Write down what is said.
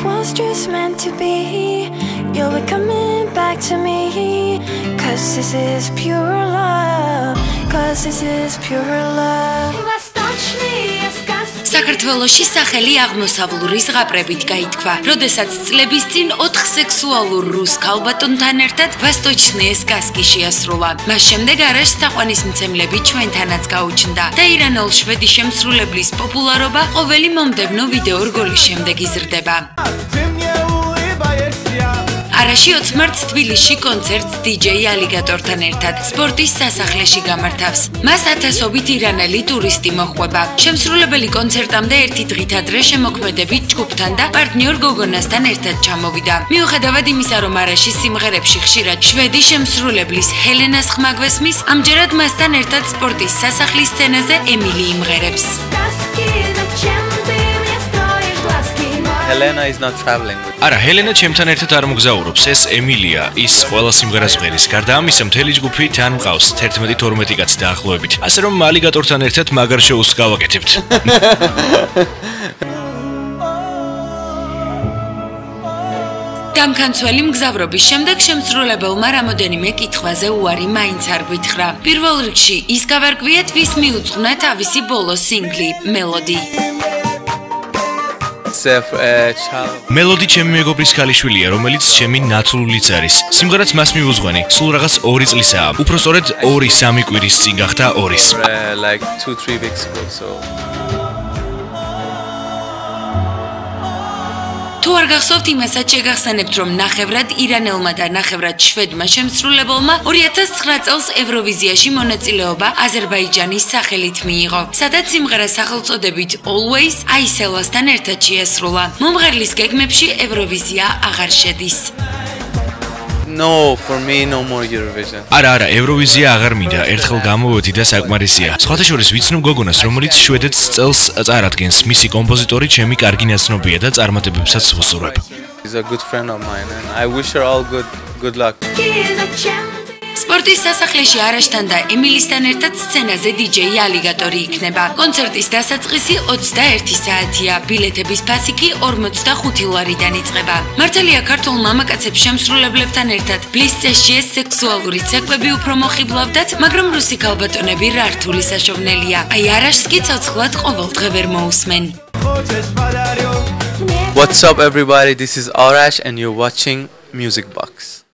was just meant to be. You'll be coming back to me. Cause this is pure love. Cause this is pure love. საქართველოში სახელი აღმოსავლური ზღაპრებით გაითქვა, როდესაც წლების წინ 4 სექსუალურ რუს ქალბატონთან ერთად ვასტოჩნიე სკასკი შეასრულა. მას შემდეგ არაშ თაყვანისმცემლები ჩვენთანაც გაუჩნდა და ირანელ შვედი შემსრულებლის პოპულარობა ყოველი მომდევნო ვიდეო რგოლის შემდეგ იზრდება. არაში 20 მარტს თბილისში კონცერტს DJ ალიგატორთან ერთად სპორტის სასახლეში გამართავს. მას ათასობით ირანელი ტურისტი მოჰყვება. შემსრულებელი კონცერტამდე ერთი დღით ადრე შემოქმედებით ჯგუფთან და პარტნიორ გოგონასთან ერთად ჩამოვიდა. მიუხედავად იმისა, რომ არაში სიმღერებში ხშირად შვედი შემსრულებლის ჰელენას ხმა გვესმის, ამჯერად მასთან ერთად სპორტის სასახლის სცენაზე ემილი იმღერებს. Helena is not traveling with me. არა, ჰელენა ჩემთან ერთად არ მოგზაურობს, ეს ემილია, ის ყველა სიმღერას ღერის. გარდა ამისა, მთელი ჯგუფი თან მყავს 11-12 კაცი დაახლოებით. ასე რომ ალიგატორთან ერთად მაგარ შოუს გავაკეთებთ. გამქანცველი მგზავრობის შემდეგ შემსრულებელმა რამოდენიმე კითხვაზე უარი მაინც არ გვითხრა. პირველ რიგში ის გავარკვიეთ, ვის მიუძღვნა თავისი ბოლო სინგლი მელოდი. მელოდი ჩემი მეგობრის ქალიშვილია, რომელიც ჩემი ნათლულიც არის. სიმღერაც მას მიუძღვენი, სულ რაღაც 2 წლისაა. უფრო სწორედ 2-3 კვირის წინ გახდა 2-ის. Like 2-3 weeks ago, so თუ არ გახსოვთ, იმასაც შეგახსენებთ, რომ ნახევრად ირანელმა და ნახევრად შვედმა შემსრულებელმა 2009 წელს ევროვიზიაში მონაწილეობა აზერბაიჯანის სახელით მიიღო, სადაც სიმღერა სახელწოდებით Always აისელასთან ერთად შეასრულა. მომღერლის გეგმებში ევროვიზია აღარ შედის. No, for me no more Eurovision. არა, ევროვიზია აღარ მინდა, ერთხელ გამოვედი და საკმარისია. სხვათა შორის ვიცნობ გოგონას, რომელიც შვედეთს წელს წარადგენს, მისი კომპოზიტორი ჩემი კარგი ნაცნობია და წარმატებებსაც ვუსურვებ. She's a good friend of mine and I wish her all good luck. სპორტის სასახლეში არაშთან და ემილისთან ერთად სცენაზე DJ ალიგატორი იქნება. კონცერტის დასაწყისი 21 საათია. ბილეთების ფასი კი 45 ლარიდან იწყება. მართალია ქართულ მამაკაცებს შემსრულებლებთან ერთად ბლის წესშია სექსუალური ცეკვები უფრო მოხიბლავდათ, მაგრამ რუსი ქალბატონები რა რთული საშოვნელია. აი არაშს კი ცოცხლად ყოველდღე ვერ მოусმენ. What's up everybody? This is Arash and you're watching Music Box.